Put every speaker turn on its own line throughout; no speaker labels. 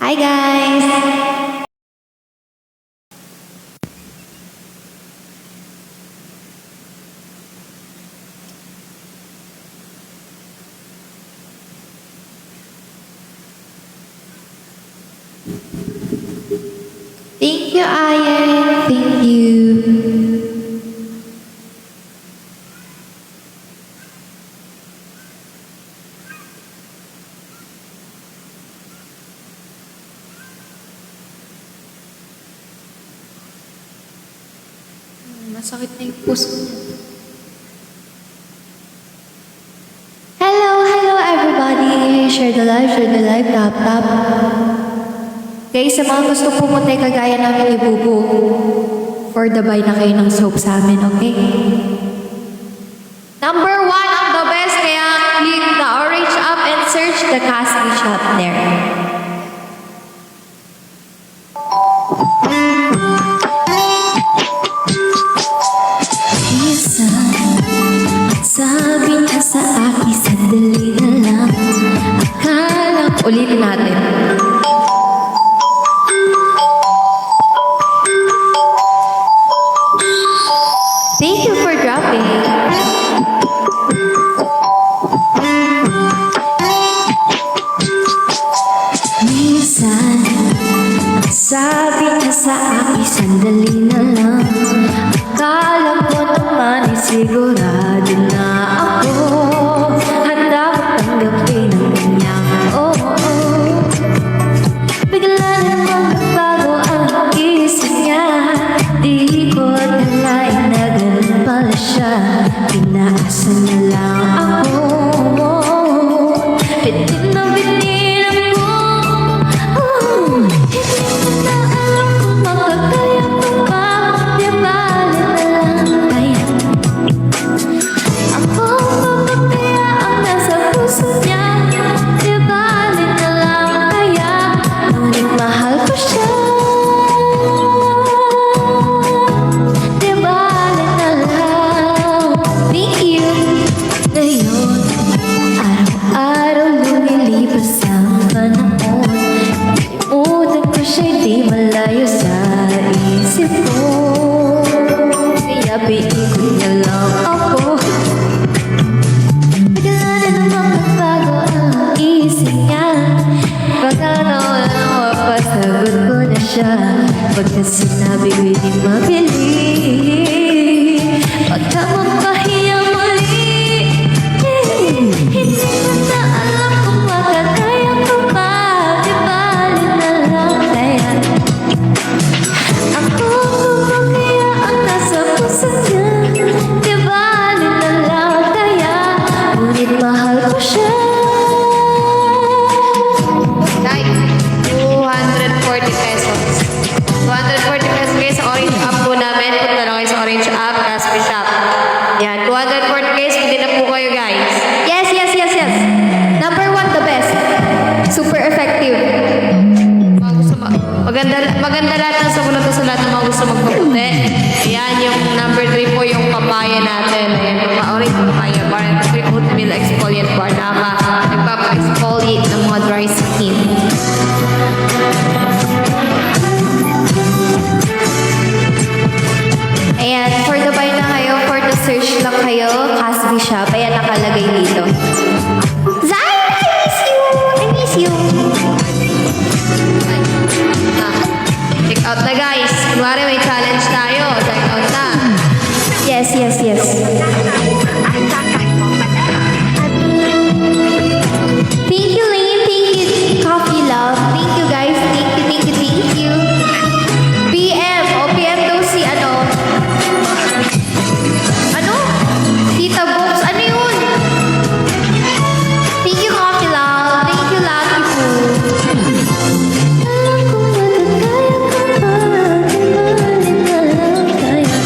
Hi guys! Thank you, Ayan. Thank you. Masakit na yung puso niya. Hello everybody! Share the live, tap. Guys, sa mga gusto pumunta kagaya namin ni Bubu, for the buy na kayo ng soap sa amin, okay? Number 1 ang the best, kaya click the orange app and search the Caspi shop there. Sabi niya sa akin, sandali na lang. Akala ko, ulitin natin. Thank you for dropping. Minsan, sabi niya sa akin, sandali na lang. Akala ko naman sigurado na ako handa tanggapin ang kanyang bigla namang nagbago ang isip niya. Di ko akalain na ganun pala siya. Pinaasa niya lang ako. Bitin na bitin ako. Hindi ko na alam kung makakaya ko pa. Di bali na lang kaya. Ako mapapaya ang nasa puso niya. Di bali na lang kaya. Ngunit mahal ko siya. Di bali na lang. Thank you. Ngayon, araw-araw lumilipas ang panahon. Inuutan ko siya, di malayo sa isip ko. Kaya piikot niya lang ako. Bigla na namang nagbago ang isip niya. Pagkano mapasagot ko na siya. Pagka sinabi ko'y di mabili. Pagka mapahiya muli. Hindi ko na alam kung makakaya ko pa. Di bali na lang kaya. Ako kaya ang nasa puso niya. Di bali na lang kaya. Ngunit mahal ko siya. Like 240 pesos. 240 pesos guys sa orange app po namin. Punta na kayo sa orange app, Caspi Shop. Yan, 240 guys. Pwede na po kayo guys. Yes. Number 1, the best. Super effective. Maganda lahat ng sabon na sa lahat ng mga gusto magpaputi. Ayan, yung number 3 po yung papaya natin. Ayan, orange papaya bar. Ito yung oatmeal exfoliant bar. Nagpapa-exfoliate ng mga dry skin. Ayan, for the buy na kayo, for the search lang kayo, Caspi Shop. Ayan, nakalagay dito. Zai, I miss you. Check out na guys. Kunwari may challenge tayo. Check out na. Yes. Thank you, Lane. Thank you, Coffee Love. Thank you, guys. Thank you. PM. O, PM daw si ano? Tita Books. Ano yun? Thank you, Coffee Love. Thank you, Lucky Poo. Alam kong magkakaya ka pa. Di bali na lang kaya.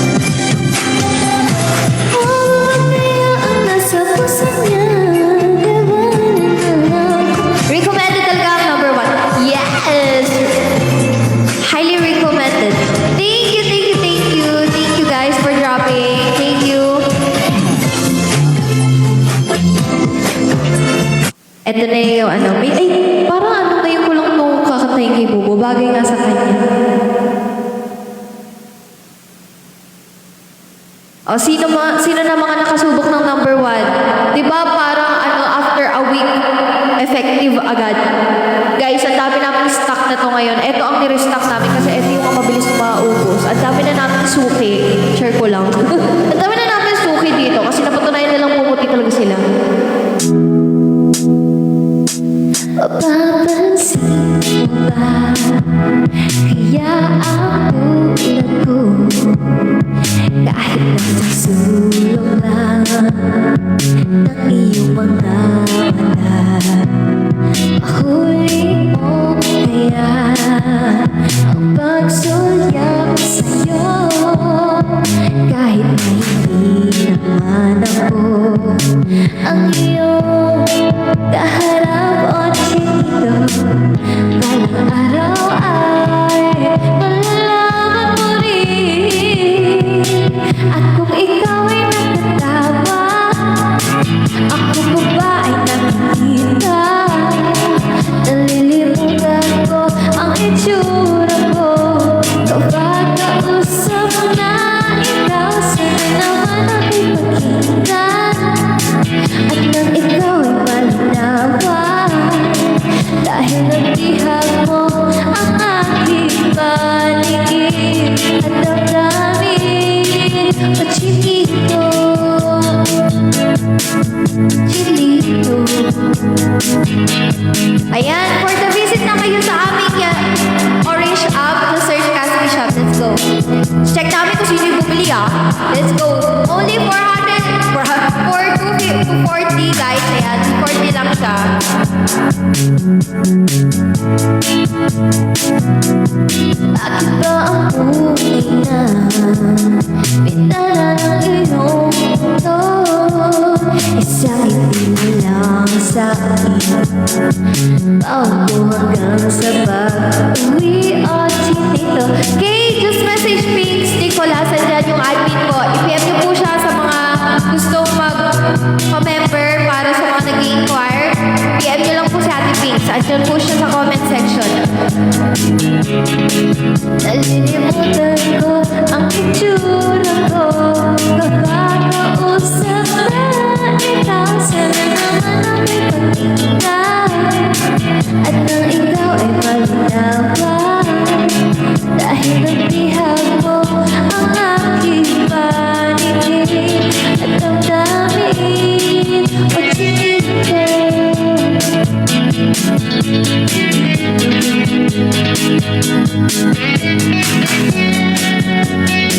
O, sino na mga nakasubok ng number 1? Di ba parang after a week, effective agad? Guys, ang dami namin stock na to ngayon. Ito ang nirestock namin kasi ito yung mabilis maubos. Ang dami na namin suki. Share ko lang. Ang dami na namin suki dito kasi napatunayan nilang pumuti talaga sila. Mapapansin mo ba? Kaya ang ulat ko kahit nasa sulong lang ng iyong mga mata. Mahuli mo kaya ang pagsulyap sa'yo kahit na hindi naman ako ang iyong kaharap o chinito. Balang araw ay malalaman mo rin. At kung ikaw ay natatawa, ako pa ba ay nakikita? Nalilimutan ko ang itsura ko. Kapag kausap na ikaw, sana naman ang ipagkita. At nang ikaw ay malinawan, dahil nabihag mo ang aking paligid at damdamin o chinito. Ayan, for the visit na kayo sa aming Orange app na search Caspi Shop. Let's go. Check namin kung sino yung bumili Let's go. Only 400 for 240 guys. Ayan, 240 lang siya. Bakit ba ang buhay na pitala ng iyong mundo? Isang hindi lang sa akin, bago hanggang sa pag-uwi o chinito. Okay, just message Pinks Nicolas, andyan yung admin ko. I-PM niyo po siya sa mga gustong mag-member para sa mga nag-i-inquire. PM niyo lang po si Ate Pinks. Andyan po siya sa comment section. Nalilimutan ko ang itsura ko kapag kausap na ikaw, sana naman ang ipagkita. At nang ikaw ay malinawan, dahil nabihag mo ang aking paligid at damdamin o chinito.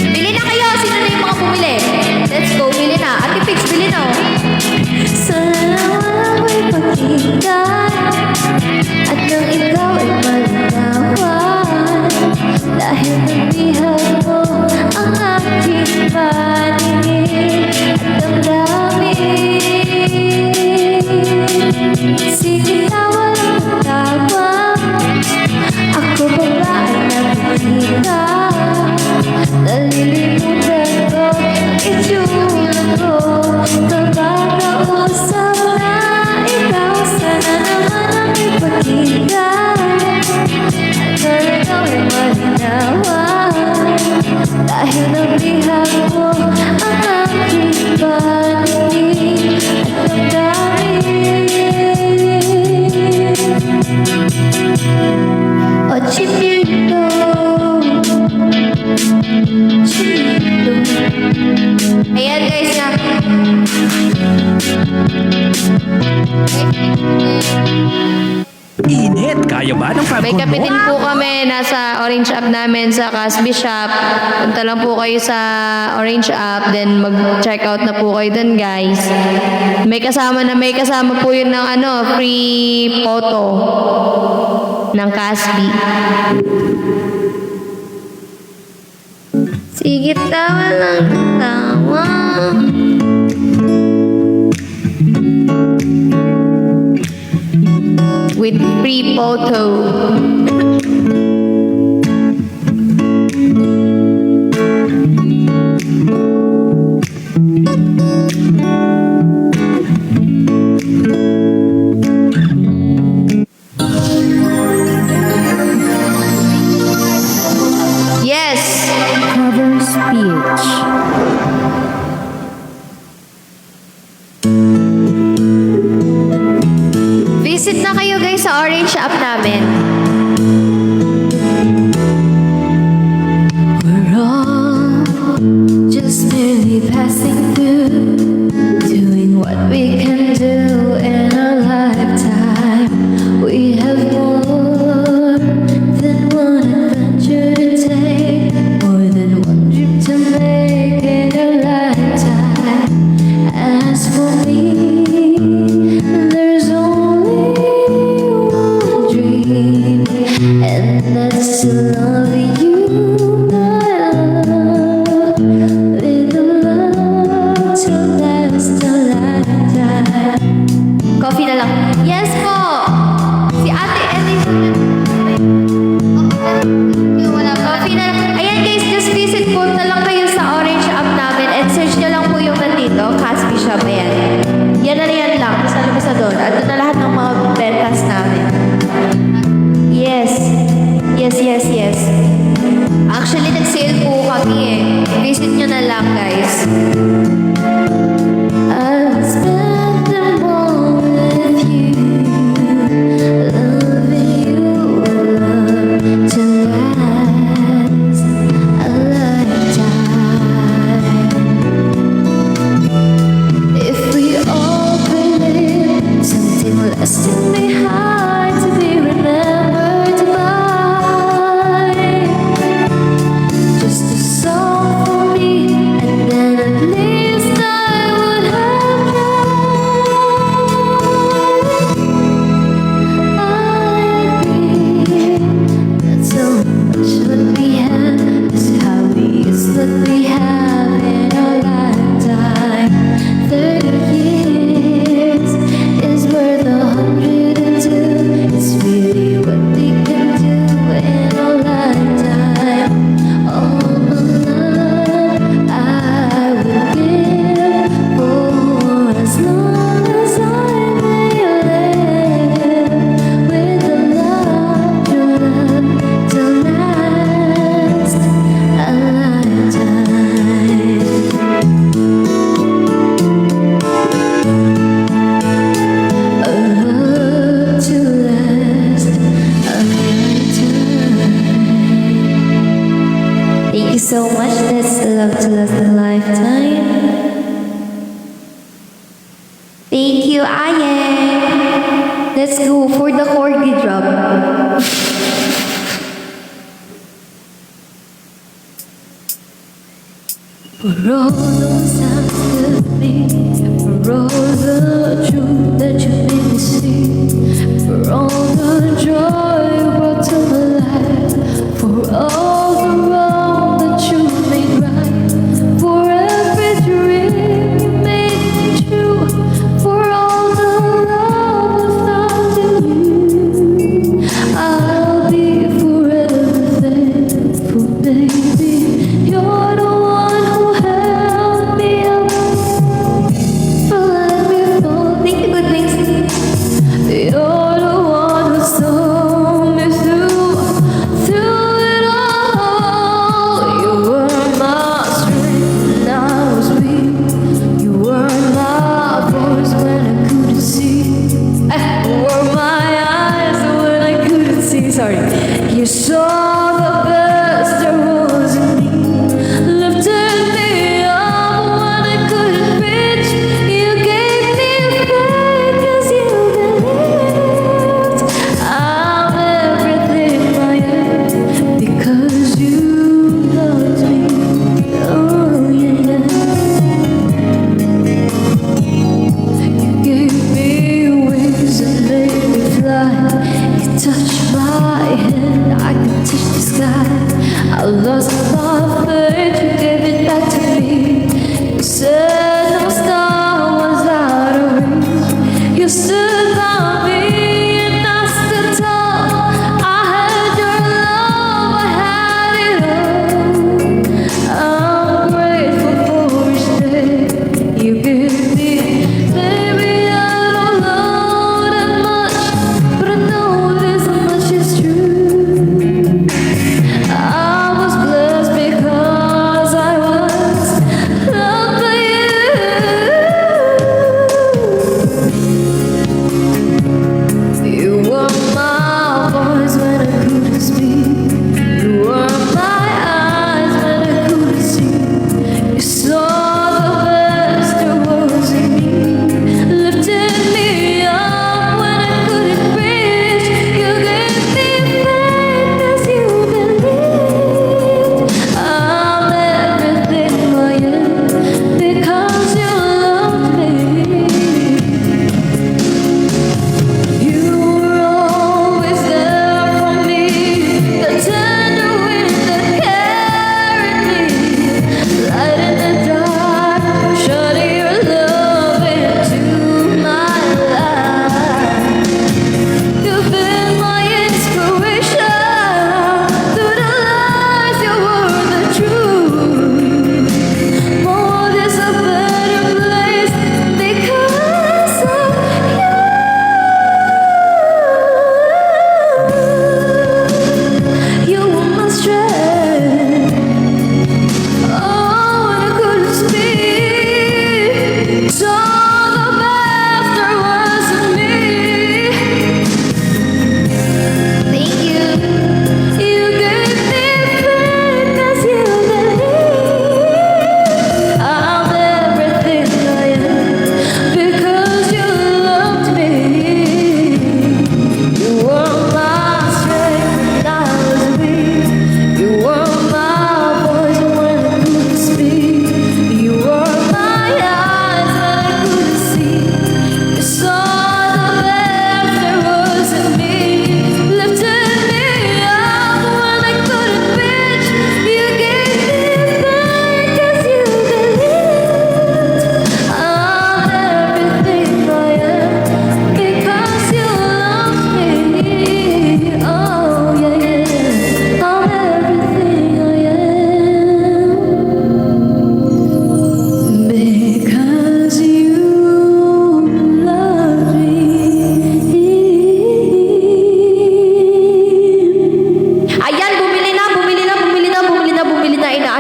Bili na kayo! Sino na yung mga bumili? Let's go! Bili na! Ate Pix, bili na Sana walang may pagkita at nang ikaw ay malinawan, dahil nabihag mo ang aking paligid at damdamin. Sige, tawa lang tawa, ako pa ba ay nakikita? Nalilimutan ko ang itsura ko kapag kausap na ikaw, sana naman ang ipagkita. At nang ikaw ay malinawan, dahil nabihag mo ang aking paligid at damdamin o chinito. Ayan guys na.
Init, kaya ba ng
May
popcorn
kape
mo?
din po kami nasa Orange app namin sa Caspi Shop. Punta lang po kayo sa Orange app, then mag-check out na po kayo dun guys. May kasama po yun ng free photo ng Caspi. Sige, tawa lang tawa. With free photo. Yes.
Cover speech.
Visit nyo na lang, guys.
I'll spend them all with you, loving you, love to last a lifetime. If we all believe something lasting behind to be remembered by, just a song for me, and then at least I would have tried. I agree that so much what we have is how we use what we have in our lifetime. 30 years is worth 102. It's really what we can do in our lifetime. All the love I would give for as long as I may live, with the love to love to last a lifetime. A love to last a lifetime. Thank you so much. That's a love to last a lifetime. Thank you, Ayen. Let's go for the corgi drop. For all those times with me, for all the truth that you made me see, for all the joy you brought to my life, for all the wrong that you made right, for every dream you made me true, for all the love I found in you, I'll be forever thankful, baby. You're the one who held me up, for let me fall.
Thank you, good wings.
You're the one who saw me through it all.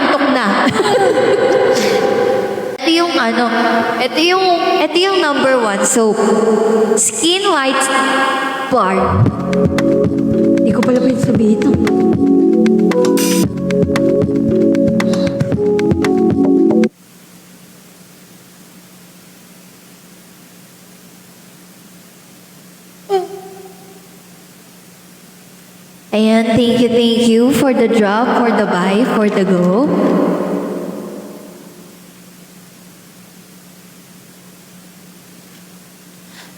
antok na. ito yung number 1 soap. Skin White Bar. Hindi ko pala pwede sabihin ito. Ayan, thank you for the drop, for the buy, for the go.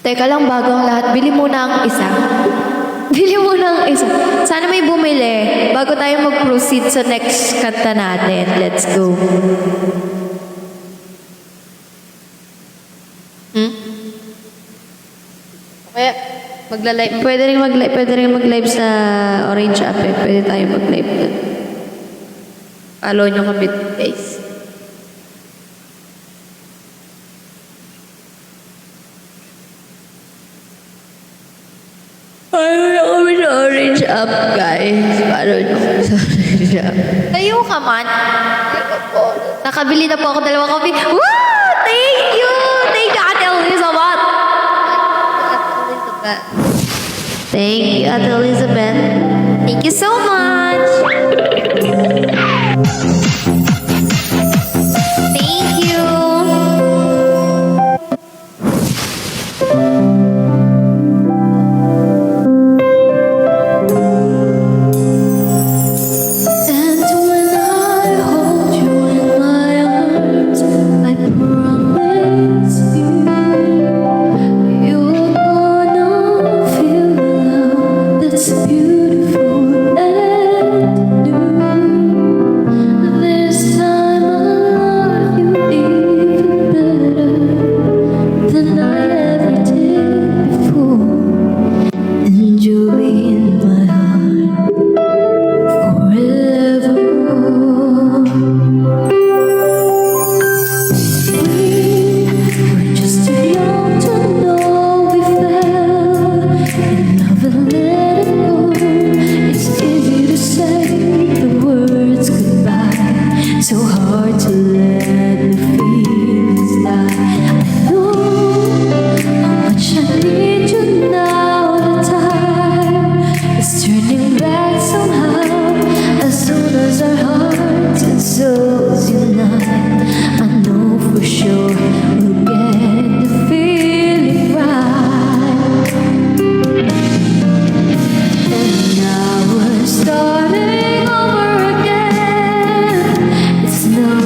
Teka lang, bago ang lahat, bili muna ang isa. Bili muna ang isa. Sana may bumili bago tayo mag-proceed sa next kanta natin. Let's go. Kaya, pwede rin mag-live sa Orange app eh. Pwede tayo mag-live doon. Follow nyo kami, guys. Follow nyo kami sa Orange app, guys. Follow nyo kami sa Orange app. Tayo ka man. Nakabili na po ako 2 coffee. Woo! Thank you! Thank you, Ate Elizabeth! Thank you, Ate Elizabeth. Thank you so much. Thank you.
And when I hold you in my arms, I promise you're gonna feel the love that's beautiful and new. This time I love you even better than I ever did before, and you'll be in my heart forevermore. We're just too young to know we fell in love and let it go. It's easy to say the words goodbye, so hard to let the feelings die. I know how much I need you now. The time is turning back somehow. As soon as our hearts and souls unite, I know for sure we'll get the feeling right. And now we're starting over again. It's no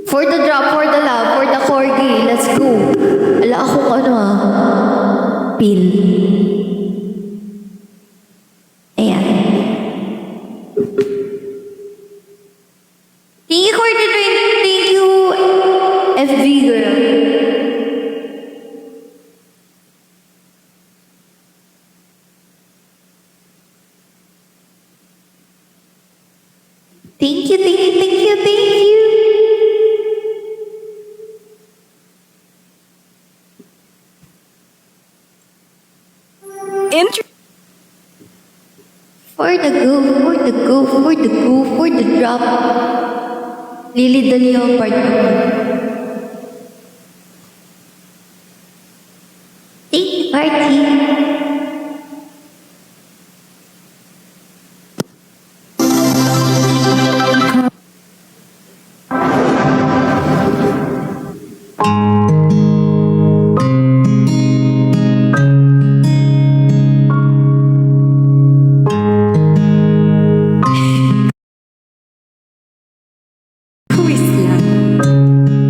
For the drop, for the love, for the corgi. Let's go. Ala akong ano Pill. Ayan. Thank you for the drink. Thank you, FV girl. Thank you, thank you, thank you, thank you. For the go, for the go, for the go, for the drop. Lily the Leopard. Take party. Quiz lang.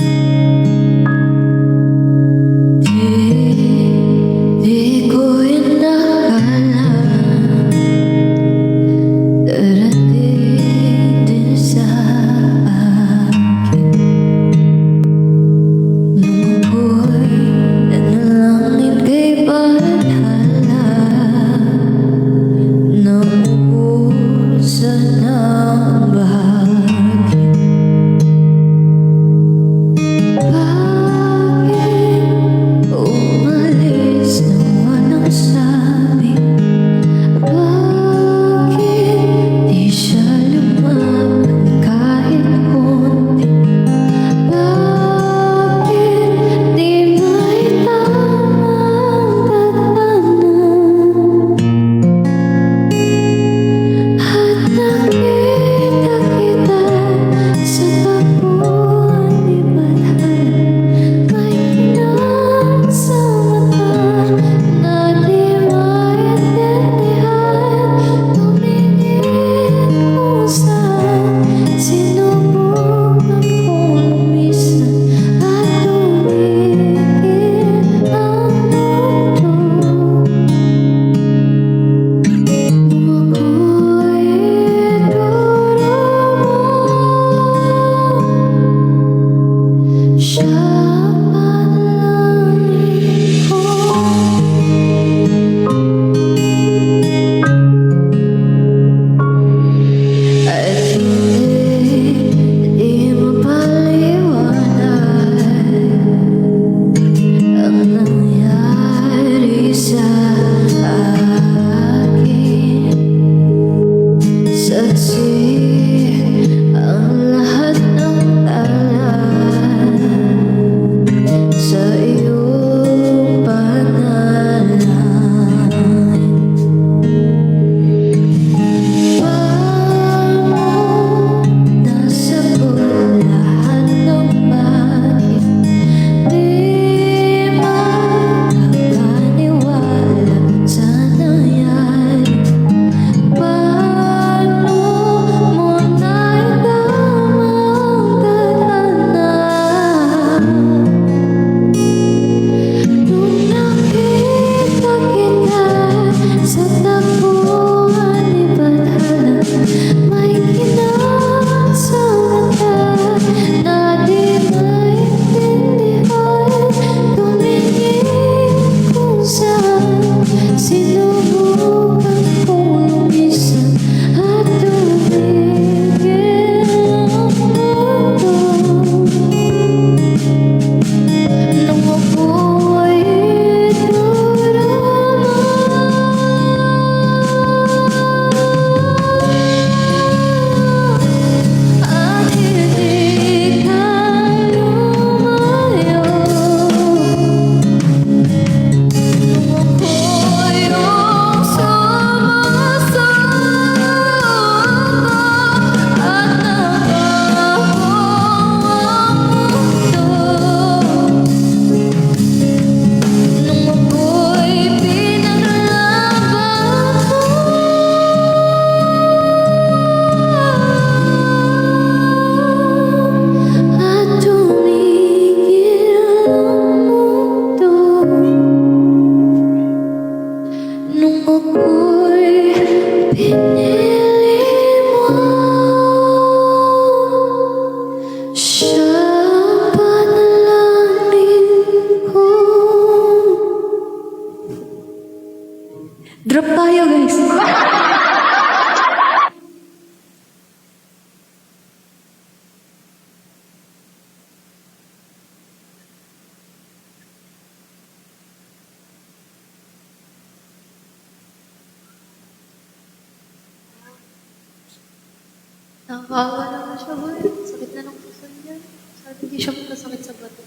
Nakakaawa naman siya, boy. Sakit na ng puso niya. Sana hindi siya magkasakit sa bato.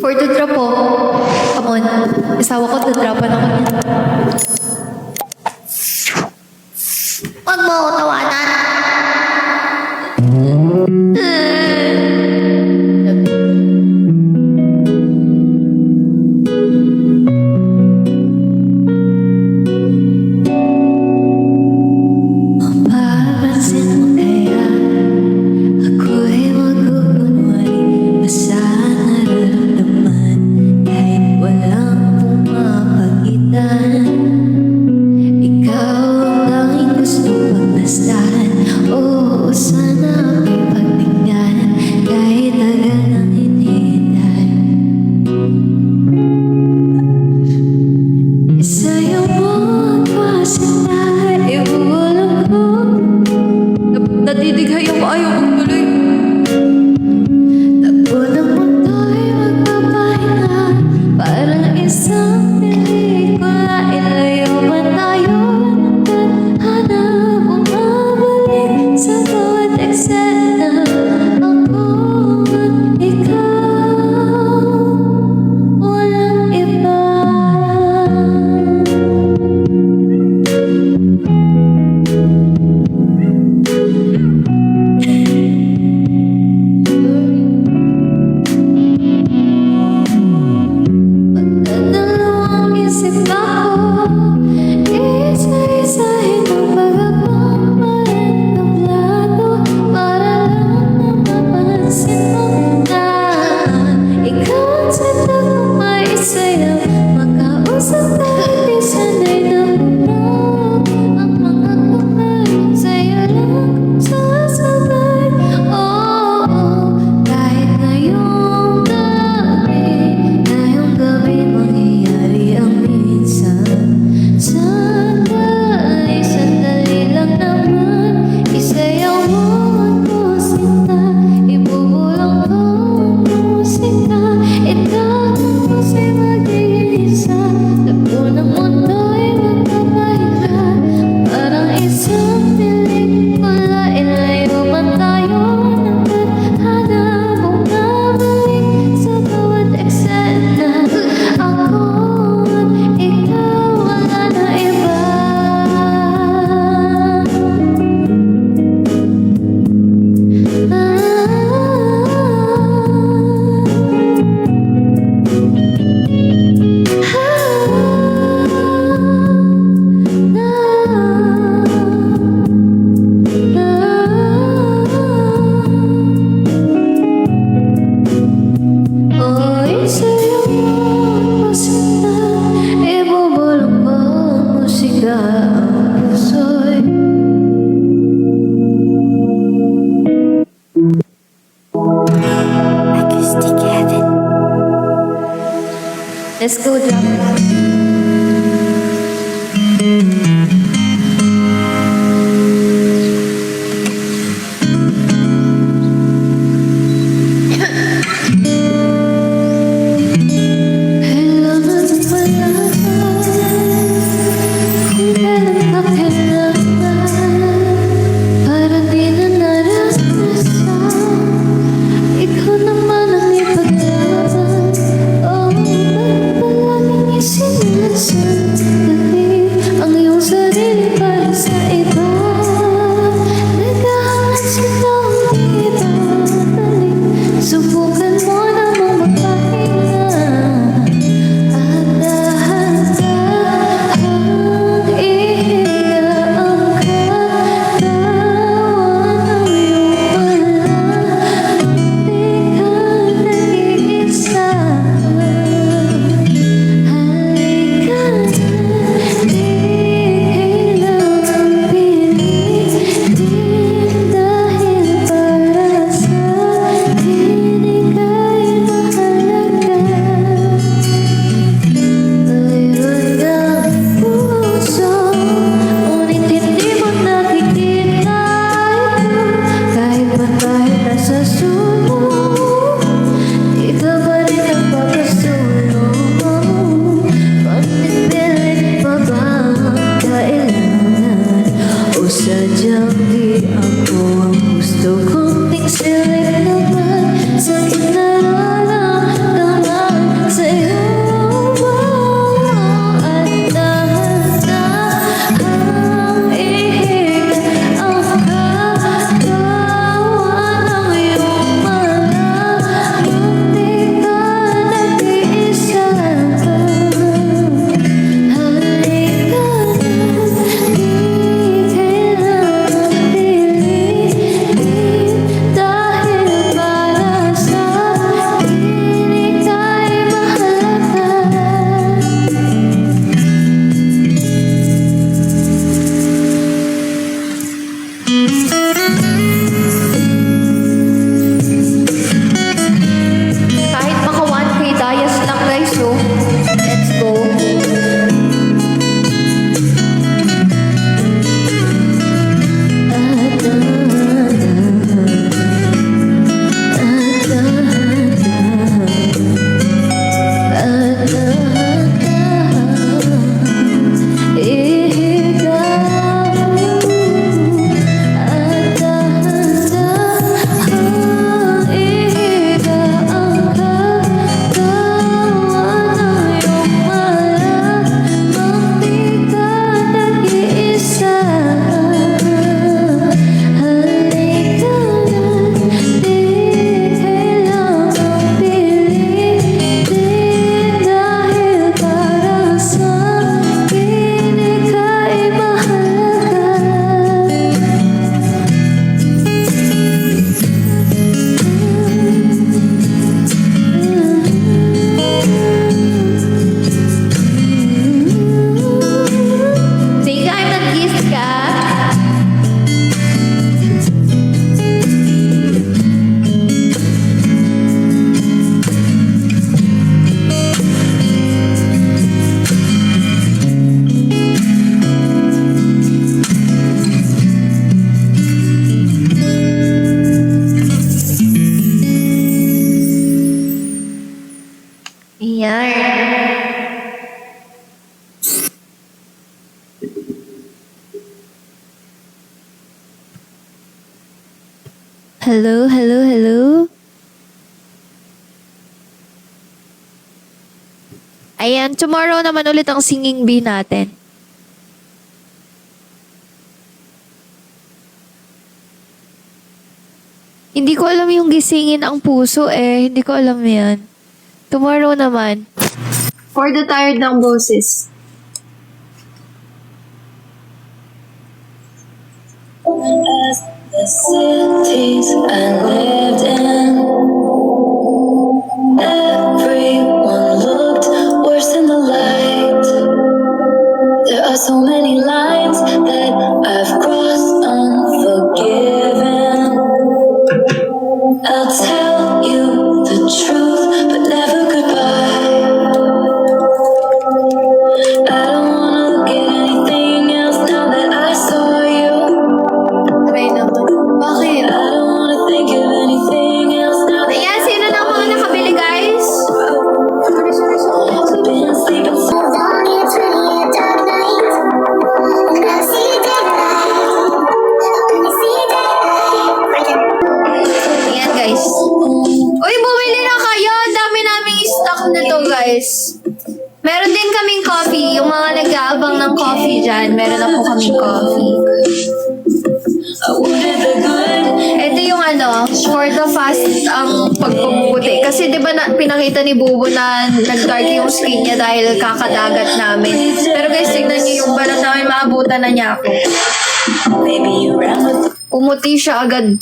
For the drop po. Come on. Isawa ko, dadrapan ako niya. Huwag mo ako tawanan.
Mapapansin mo kaya ako'y magkukunwari basta nararamdaman kahit walang pumapagitan. Ikaw ang tanging gustong pagmasdan. Oo, sana ako'y pagbigyan kahit tagal ng hinihintay. Sa'yo mo ang pasinta, ibubulang ko.
Natidighay ako, ayaw kong tuloy.
Takbo ng mundo'y magpapahinga, parang isang pelikula. Ilayo man tayo ng tadhana, bumabalik sa bawat eksena. Ako at ikaw, walang iba. Magdadalawang isip ako, isa-isahin ang pagkakamalit ng plato para lang na mapansin mo na ikaw ang sadak ng may sayaw. Makausap tayo, di sanay na puno ang mga kamay. Sa'yo lang sasabay. Oo, kahit ngayong gabi mangyayari ang minsan. Sandali lang naman, isayaw mo ang kusita, ibubulong ko ang musika, itapon mo sa'y magiging isa. Takbo ng mundo'y magpapahinga, parang isang pelikula. Ilayo man tayo ng tadhana, bumabalik sa bawat eksena. Ako at ikaw, wala na iba. Oy, sa'yo mo ang pasinta, ibubulong ko ang musika, ang puso'y acoustic heaven.
Let's go, drop.
Hello na't wala ka, kung kailan ka kailangan, parang di na naranasan. Ikaw naman ang ipaglaban. Oh, ba't palaging isinunod
Sige, kahit nag-kiss ka. Ayan.
Hello, hello, hello. Ayan, tomorrow naman ulit ang singing bee natin. Hindi ko alam yung gisingin ang puso eh. Hindi ko alam yan. Tomorrow naman.
For the tired ng boses.
As the cities I lived in, everyone looked worse in the light. There are so many lines that I've crossed unforgiven. I'll tell you the truth, but never goodbye. I don't wanna look at anything else now that I saw you.
Try naman. Bakit?
I don't wanna think of anything else now that
Ayan, sino na mga nakabili, guys? Sorry, sorry, sorry.
I've been sleeping so long.
It's really a dark night, and I see daylight. When I see daylight,
Ayan, guys. Uy, bumili na kayo. Ang dami naming stock na to, guys. Meron din kaming coffee. Yung mga nag-aabang ng coffee dyan, meron na po kaming coffee.
I wanted the good.
Ito yung for the fast ang pagpaputi. Kasi di ba pinakita ni Bubo na nag-dark yung skin niya dahil kakadagat namin. Pero guys, tignan niyo yung balat namin, maabutan na niya ako.
Maybe you ran with
Pumuti siya agad.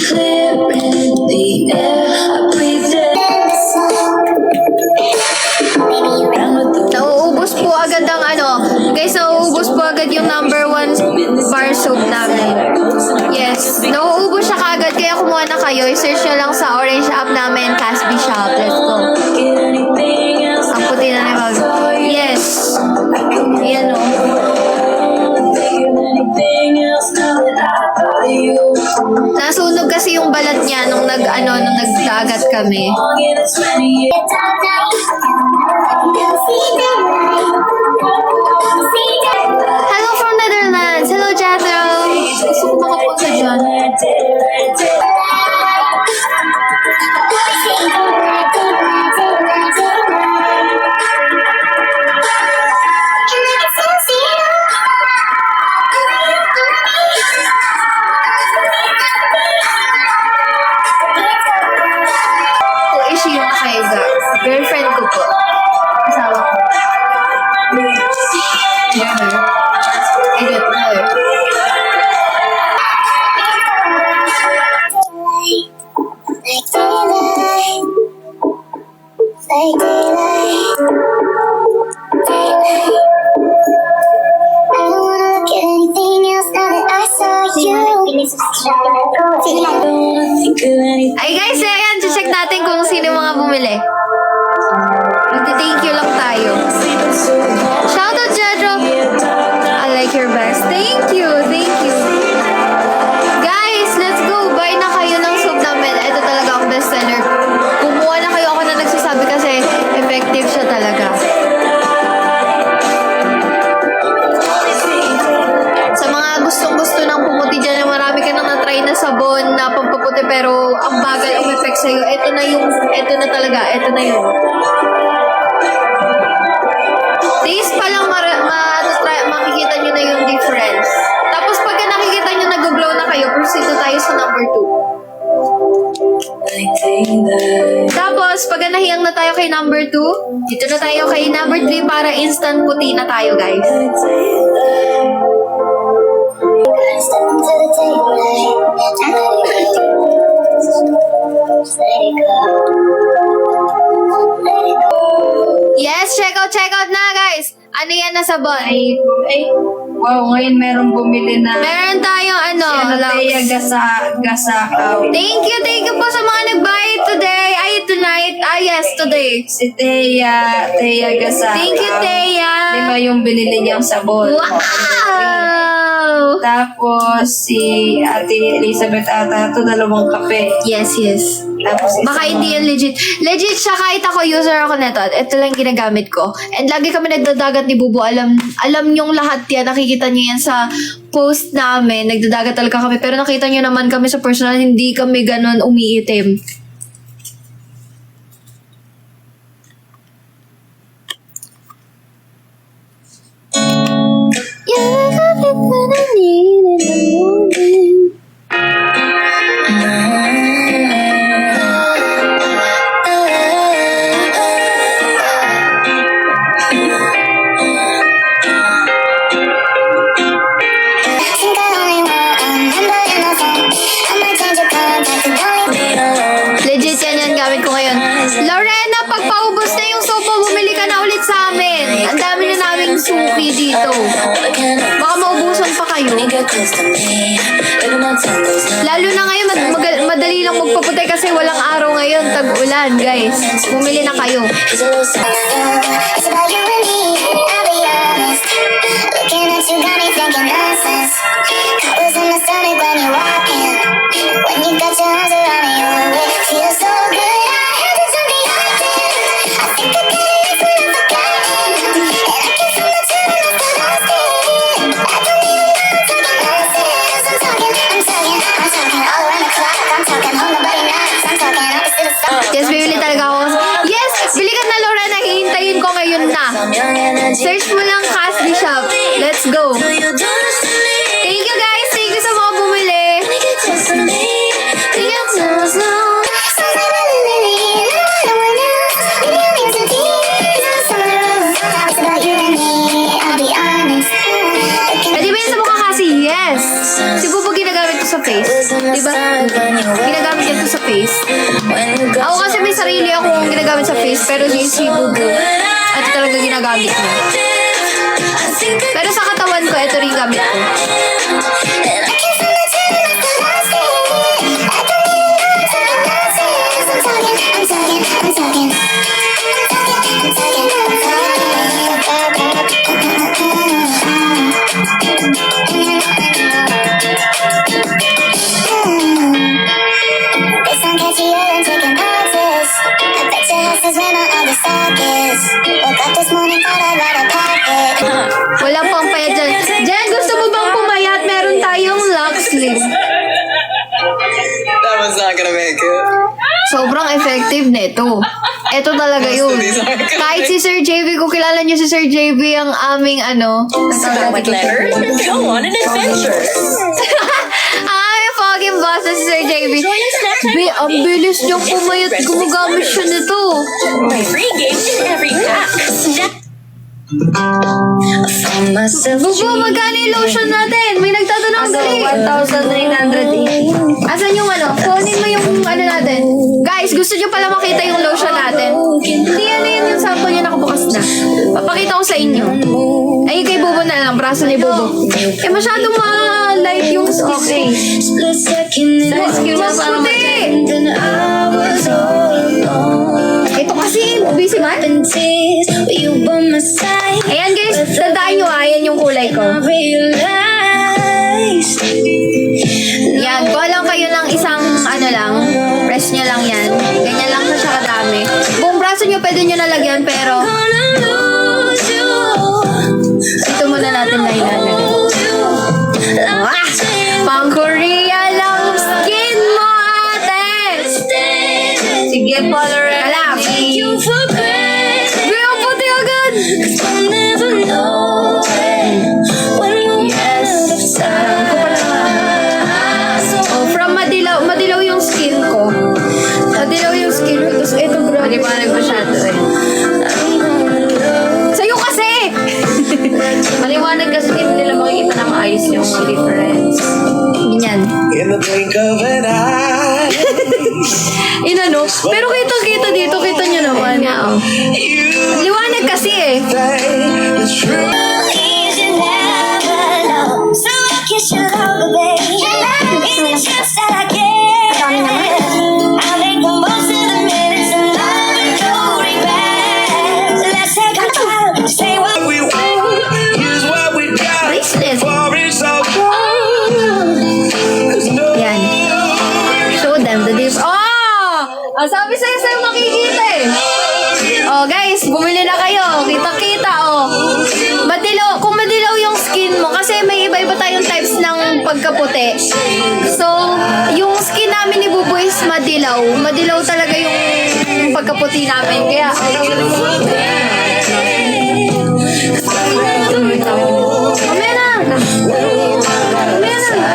clear in the air. I breathed in. Ran with the
Nauubos po agad ang guys, nauubos po agad yung number 1 bar soap namin. Yes, nauubos siya kagad, kaya kumuha na kayo. I-search nyo lang sa orange app namin, Casby Shop. Let's go.
get anything else.
Ang puti na ni Mag. Yes. Yan o.
Think of anything else now that I thought you.
Nasunog kasi yung balat niya nung nung nagdagat kami.
Long in it's 20 years.
dark night, and I see daylight. See daylight.
Hello from Netherlands. Hello, Jethro. Gusto ko makapunta dyan. Who is she yung nakaiga? Girlfriend ko po. Asawa ko. Yeah, her. I get her.
Like daylight, like daylight, daylight. I don't wanna look at anything else now that I saw you.
Think of anything.
Ay guys, ayan, check natin kung sino yung mga bumili. Magti-thank you lang tayo.
Sleeping so long.
Shoutout, Jedro! I like your best. Thank you, thank you. Guys, let's go. Buy na kayo ng soap namin. Ito talaga ang bestseller. Kumuha talaga. Ito na yun. Taste pa lang makikita nyo na yung difference. Tapos pagka nakikita nyo nag-glow na kayo, proceed na tayo sa number 2. Tapos, pagka nahiyang na tayo kay number 2, dito na tayo kay number 3 para instant puti na tayo, guys.
Step into the daylight. And let it go. Let it go. Let it go.
Yes, check out na, guys. Ano yan na sabon?
Ay, wow, ngayon merong bumili na
Meron tayong ano,
Teya Gasakaw.
Thank you po sa mga nag-buy today. Ay, tonight. Yes, today.
Si Teya Gasakaw.
Thank you, Teya.
5 yung binili niyang sabon.
Wow!
Tapos si Ate Elizabeth ata ito 2 kape.
Yes.
Tapos
Baka hindi yan legit. Legit siya, kahit ako, user ako nito. Ito lang ginagamit ko. And lagi kami nagdadagat ni Bubo. Alam nyong lahat yan. Nakikita nyo yan sa post namin. Nagdadagat talaga kami. Pero nakita nyo naman kami sa personal, hindi kami ganun umiitim. You're everything I need in the morning.
Think I only want a number in my phone. I might change your contact and don't leave me alone.
Legit yan gamit ko ngayon. Lorena, pag paubos na yung sopa, bumili ka na ulit sa amin. Ang dami na naming suki dito. Baka maubusan pa kayo. Lalo na ngayon, madali lang magpaputay kasi walang araw ngayon. Tag-ulan, guys. Bumili na kayo.
It's about you and me, I'll be honest. Looking at you got me thinking nonsense. Colors in my stomach when you're walking. When you got your arms around me, oh, it feels so good. I had to turn the options. I think I got it when I'm forgotten. And I can feel my time and I'm still lost in. I don't even know I'm talking nonsense. I'm talking all around the clock. I'm talking home, nobody knocks. I'm talking opposite of stuff.
Yes, bibili talaga ako. Yes, bili ka na, Lorena. Hihintayin ko ngayon na. Search mo lang Casby Shop. Let's go. Thank you, guys. Thank you sa mga bumili. Thank you so much. Pwede ba yun sa mukha kasi? Yes. Si Bubo ginagamit ko sa face. Diba? Ginagamit niya to sa face. Ako kasi may sarili akong ginagamit sa face, pero si Bubo, ito talaga ginagamit niya. Pero sa katawan ko, ito rin gamit ko. Wala pang payat dyan. Jen, gusto mo bang pumayat? Meron tayong lock sleeve.
That one's not gonna make it.
Sobrang effective nito. Ito talaga yun. Kahit si Sir JB, kung kilala niyo si Sir JB, ang aming ano.
Go on an adventure.
Fucking boss na si Sir JB. Ang bilis niyang pumayat. Gumagamit siya nito.
My free game in every pack.
Bubo, magkano yung lotion natin? May nagtatanong dali.
1,380.
Asan yung ano? Kunin mo yung ano natin. Guys, gusto nyo pala makita yung lotion natin? Hindi yan yung sample niya nakabukas na. Papakita ko sa inyo. Ay, kay Bubo na lang. Braso ni Bubo. Eh, masyadong ma-light yung skin. Mas puti. Ito kasi, busy man. Ayan guys, tandaan nyo yan yung kulay ko. Yan, kuha lang kayo ng isang ano lang, press nyo lang yan. Ganyan lang siya kadami. Buong braso nyo pwede nyo nalagyan, pero ito muna natin na ilalagay. Pang Korea lang skin mo, ate!
Sige, follower.
Kala,
Take you for granted.
Kuya, puti agad!
I'll never know when we'll run out of time.
Oh, from madilaw yung skin ko. Madilaw yung skin ko. Tapos ito, grabe.
Maliwanag masyado eh.
Sa'yo kasi!
Maliwanag kasi hindi nila makikita na maayos yung difference.
Ganyan.
In the blink of an eye,
Inano? Pero kita dito. Kita nyo naman.
Oo.
you
Liwanag kasi eh.
say the truth.
You should never know. So I kiss your lover, baby. Any chance that I get, I'll make the most of the minutes and love no regrets. Let's take our time, say what
We want, here's what we got.
Bracelet.
For it's all gone. 'Cause no
Yan. Show them the diff. Oh! Ang sabi sa'yo makikita eh. Oh guys, bumili na kayo. Kita-kita oh. Kung madilaw yung skin mo, kasi may iba-iba tayong types ng pagkaputi. So, yung skin namin ni Bubu is madilaw. Madilaw talaga yung pagkaputi namin. Kaya, mamaya na. Mamaya na.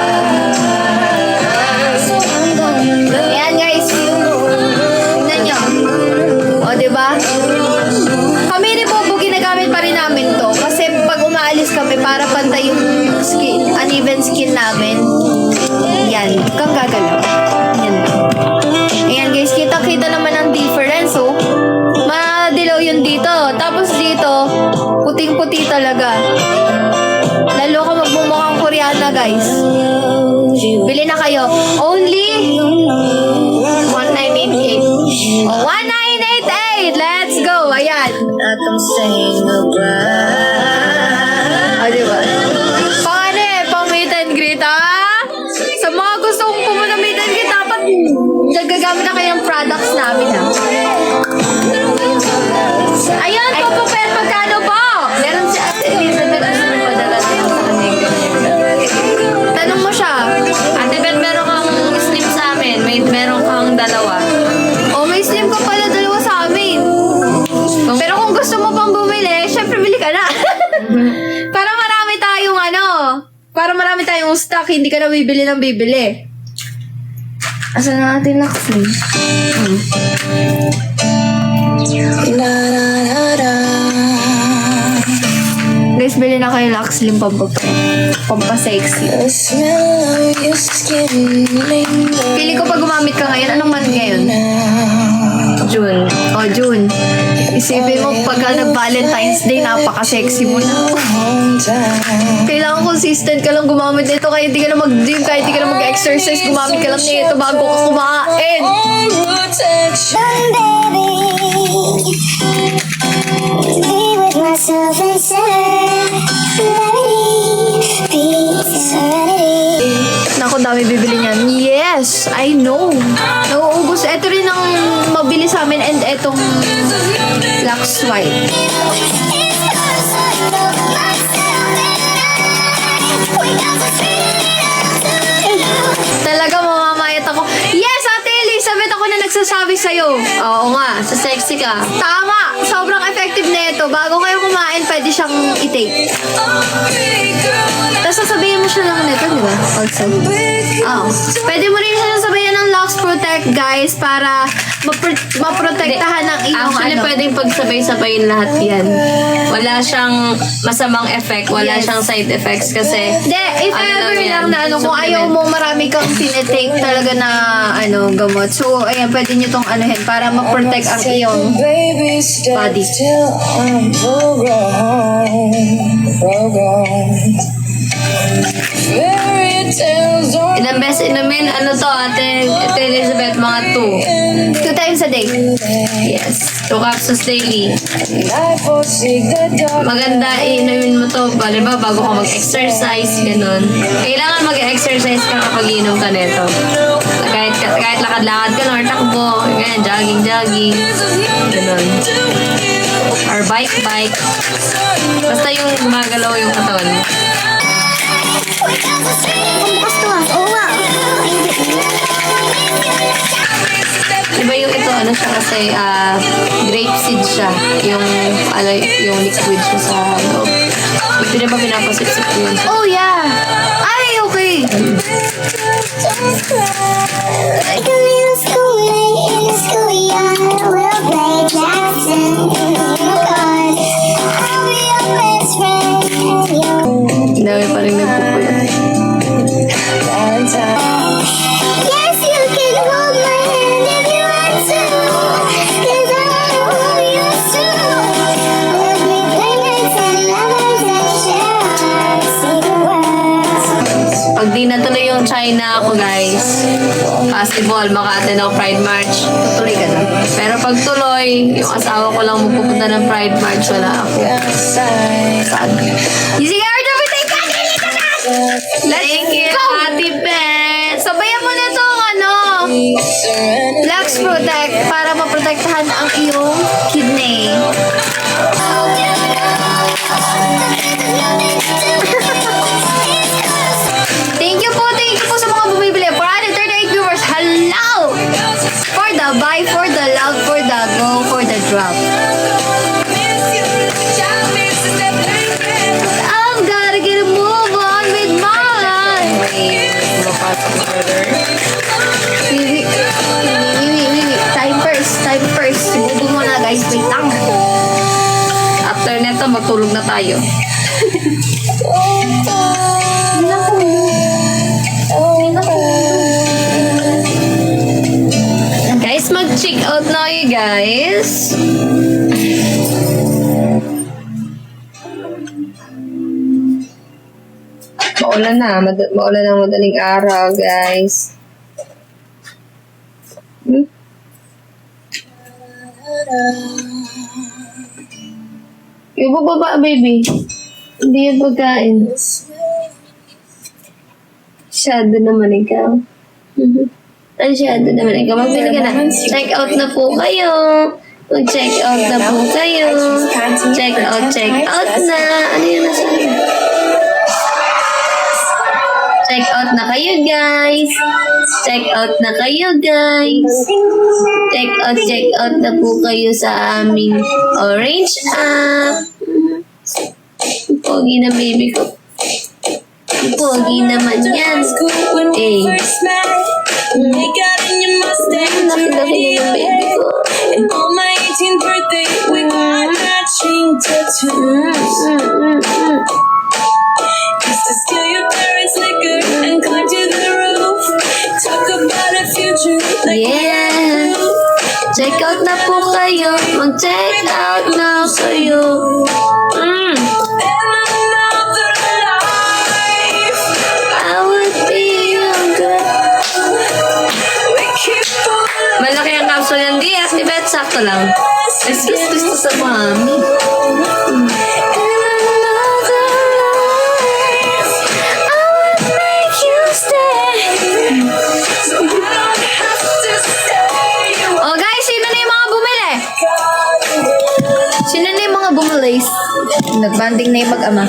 Ayan guys. Tingnan nyo. O, diba? Kami ni Bobo, ginagamit pa rin namin to. Kasi pag umaalis kami, para pantay yung skin, uneven skin namin. Yan. Kang gagalaw. Yan. Ayan guys, kita-kita naman ang difference, oh. Madilaw yun dito. Tapos dito, puting-puti talaga. Lalo ka magmumukhang Koreana, guys. Bili na kayo. Only 1988. Oh, 1988! Let's go! Ayan.
Like I'm saying goodbye.
O, diba? Pang ano eh, pang meet and greet, ah? Sa mga gusto kong pumunta meet and greet, dapat nagagamit na kayo ng products namin, ha? Ayan, papapel, magkano po?
Meron si Ate Elizabeth gusto mo padala sa kanila.
Tanong mo siya.
Ate Beth, meron kang slim sa amin. Meron kang dalawa.
Oh, may slim ka pala dalawa sa amin. Pero kung gusto mo pang bumili, syempre bili ka na. Para marami tayong stock, hindi ka na bibili ng bibili. Asan na natin Lakshmi? Guys, bili na kayo Lakslim pampasexy.
The smell of your skin linger
Pili ko pag gumamit ka ngayon, anong month ngayon?
June.
Oh, June. Isipin mo, pagka nag-Valentine's Day, napaka-sexy mo na.
home time.
Kailangan consistent ka lang gumamit nito, kahit hindi ka na mag-gym, kahit hindi ka na mag-exercise, gumamit ka lang nito bago ka kumain.
Protection.
Baby, be with myself and serenity.
Naku, dami bibili niyan. Yes, I know. Nauubos. Ito rin ang mabili sa amin and etong Lux White. Talaga mamamayat ako. Yes, Ate Elizabeth, ako na nagsasabi sa'yo. Oo nga,
Sa sexy ka.
tama. Sobrang effective na ito. Bago kayo kumain, pwede siyang i-take. Tapos sasabihin mo siya lang nito, di ba? Also. Oo. Pwede mo rin siya sasabihin ng Lux Protect, guys, para maprotektahan ng iyong
Actually,
ano.
pwedeng pagsabay-sabayin lahat yan. Wala siyang masamang effect. Wala
Yes.
siyang side effects kasi...
Hindi, if
Ano
ever
lang yan,
lang na ano, kung ayaw
supplement.
mo marami kang tinetake talaga na ano, gamot. So, ayan, pwede nyo tong anuhin para ma-protect ang iyong
Baby, step
body.
till I'm programmed. Fairy tales are
Ilang beses inumin, ano to, Ate Elizabeth, mga 2.
2 times a day.
Yes. 2 capsules daily.
I forsake the dark.
Maganda, iinumin mo to, ba, bago ka mag-exercise, ganun. Kailangan mag-exercise ka kapag iinom ka nito. Kahit lakad-lakad ka, or takbo, ganyan, jogging, ganun. Or bike. Basta yung gumagalaw yung katawan mo.
Bukas to ah. Oo nga.
Diba yung ito, ano siya kasi, grape seed siya. Yung liquid siya sa loob. Hindi na ba pinapasip-sip ko yun?
Oh, yeah. Ay, okay.
Like a little schoolie in the schoolyard, we'll play Jackson in the cars. I'll be your best friend and you'll.
Dami pa rin nagpupuyat.
Yes, you can hold my hand if you want to, 'cause I wanna hold yours too. Let me play nights and lovers and share our secret words.
Pag di natuloy yung China ako, guys, possible, maka-attend ako Pride March, tutuloy ka na. Pero pag tuloy, yung asawa ko lang magpupunta ng Pride March, wala ako. Sad.
Sige, Arthur, we take that.
Thank you, Ate Beth!
Sabayan mo na itong Lux Protect para maprotektahan ang iyong kidney. Thank you po sa mga bumibili. 438 viewers. Hello! For the buy, for the love, for the go, for the drop. I've gotta get a move on with my life. Wait. Time first. Sibubo mo na, guys. Wait lang.
After neto, magtulog na tayo. Guys, mag-check out na kayo, guys. Maulan na. Maulan na madaling araw, guys. Yung baba, baby. Hindi yung pagkain. Masyado naman ikaw. Masyado naman ikaw. Magbili ka na. Check out na po kayo. Mag-check out na po kayo. Check out na. Ano yun na sabi? Check out na kayo, guys. Check out na kayo, guys. Check out na po kayo sa aming Orange app. Pogi na baby ko. Pogi naman yan. Eh. Laki-laki na yung baby ko.
And on my 18th birthday, we got matching tattoos. Used to steal your parents' liquor and climb to the roof. Talk about a future like
Yeah. Check out na po kayo. Mag-check out na kayo.
another life.
I would be your girl.
We keep on
Malaki ang capsule ng DS ni Beth. Sakto lang. Gusto sa mami. Oh guys, sino na yung mga bumili?
Sino na yung mga bumulis? Nagbanding na yung mag-ama.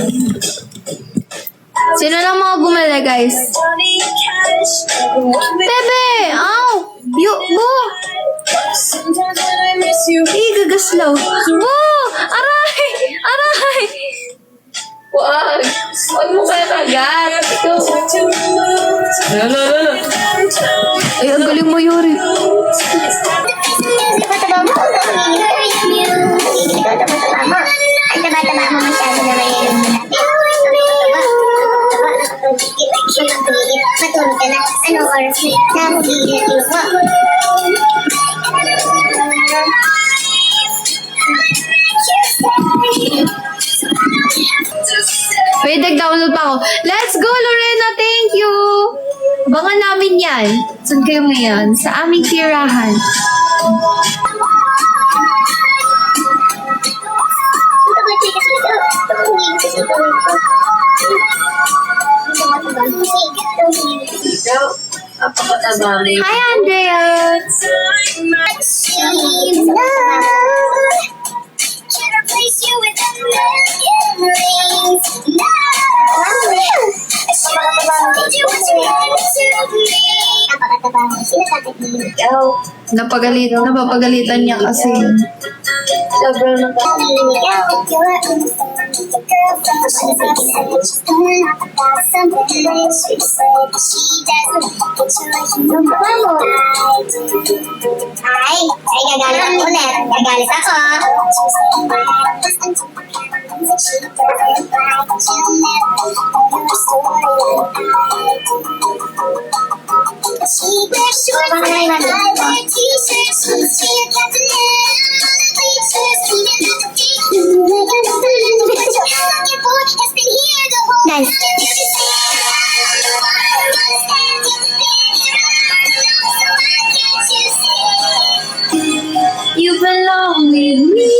Sino na ang mga bumili, guys? Bebe! Ow! Bo!
Sometimes when I miss you,
Gagaslaw. Bo! Aray! Aray!
Wag! Wag mo kaya kagat. Ito.
too removed.
No.
Ay, ang galing mo, Yuri.
Ang taba-taba mo masyado na mayroon mo natin. Matulog ka na. Anong oras na? Nahugigil mo.
Wait, nag-download pa ako. Let's go, Lorena! Thank you! Abangan namin yan. Saan kayo ngayon? Sa aming tirahan.
Ikaw, apakataba na yun.
Hi, Andrea!
Can replace you with a million rings. No. I should have told you what you had to me. Apakatabango, sinasabi.
Ikaw,
Napapagalitan niya kasi.
Sobrang
Ay, gagalit ako ulit. Gagalit ako. She wears shorts and I wear t-shirts. She got the bleachers, cleaning up the feet. Like I'm what you're looking for has been here the whole time.
You belong with me.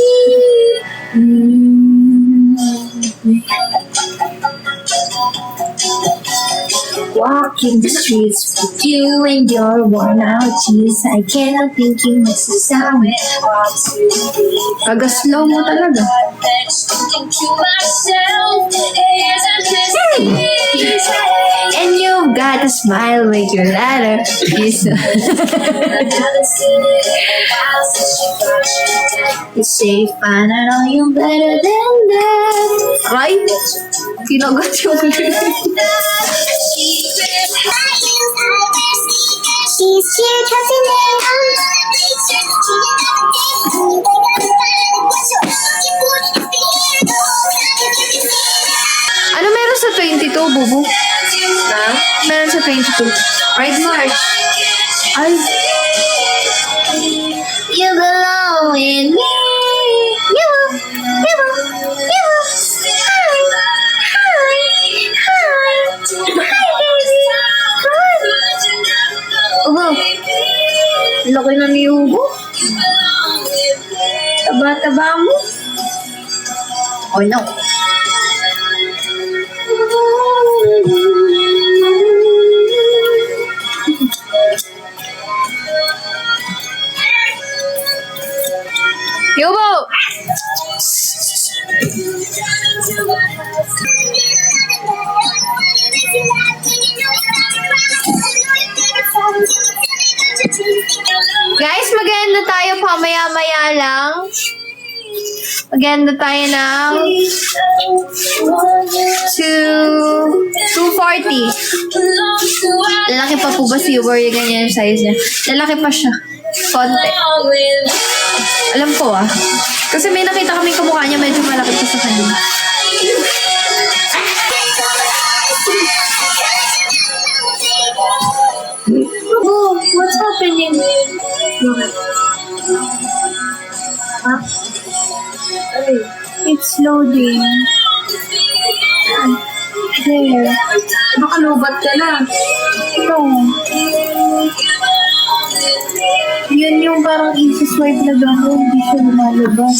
Walking the streets with you and your worn out tears. I cannot think you miss the sound. Kaga-slow mo talaga. And you've got a smile with your letter. You say fine, I know you're better than that. Right? Kinagat yung
She's here, cutting it on the bleachers. Cleaning up the feet. Like I'm what you're looking for has been here the whole time.
Ano meron sa 22, Bubu?
na.
Meron sa 22.
Pride March.
Ay,
You belong with me. You.
ugo. Laki na ni Ugo. Taba-taba mo. Oh no. Yubo! Guys, mag-end na tayo pa maya-maya lang. Mag-end na tayo ng 240. Lalaki pa po ba si Uber? Yung ganyan yung size niya. Lalaki pa siya. Konti. Alam ko ah. Kasi may nakita kaming kamukha niya, medyo malaki pa sa kanya. Oh, what's happening? Huh? It's loading. There.
Baka lubat ka na.
Ito. Yun yung parang isa-swipe na gano'n, hindi siya lumalabas.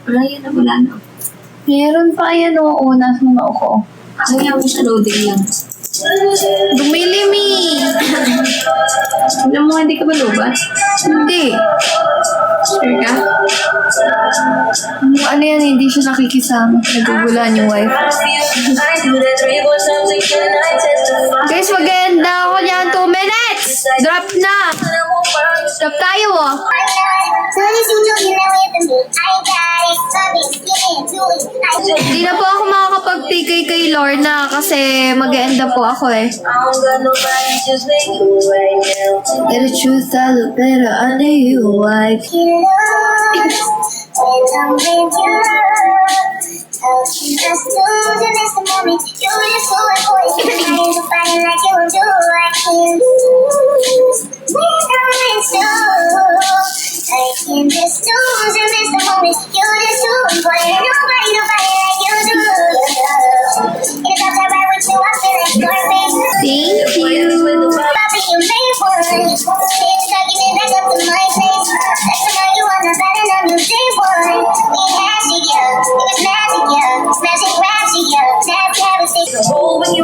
Wala yan na, wala na.
Meron pa yan oo, nasa mga ako.
Kaya mo siya loading lang.
Dumilimi!
Alam mo, hindi ka ba lubat?
Hindi.
Sure ka?
Ano yan, hindi siya nakikisama. Nagugulan yung wife. Guys, mag-end na ako niyan. 2 minutes! Drop na! Drop tayo oh. Hindi na po ako makakapag-PK kay Lorna kasi mag-end na po ako eh. Get the truth, I look better under you, wife. Thank you.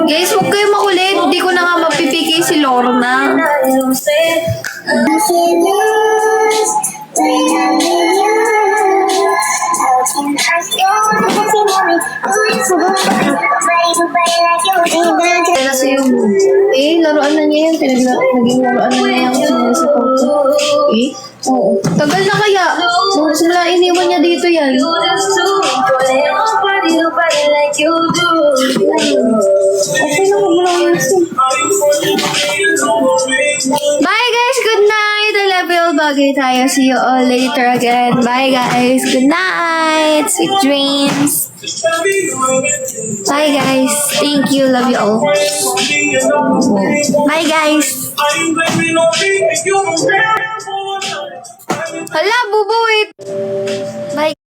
Guys, huwag kayo makulit. Hindi ko na nga mapipigay si Lorna. Kaya sa'yo mo. Eh, laruan na niya yan. Naging ano na yung sinasapaw ko. Eh? Oo. Tagal na kaya. Nung simula iniwan niya dito yan. Okay na, huwag mo lang yung Bye guys, good night. I love you all. Bagay tayo. See you all later again. Bye guys. Good night. Sweet dreams. Bye guys. Thank you. Love you all. Bye guys. Hala, bubuwit. Bye.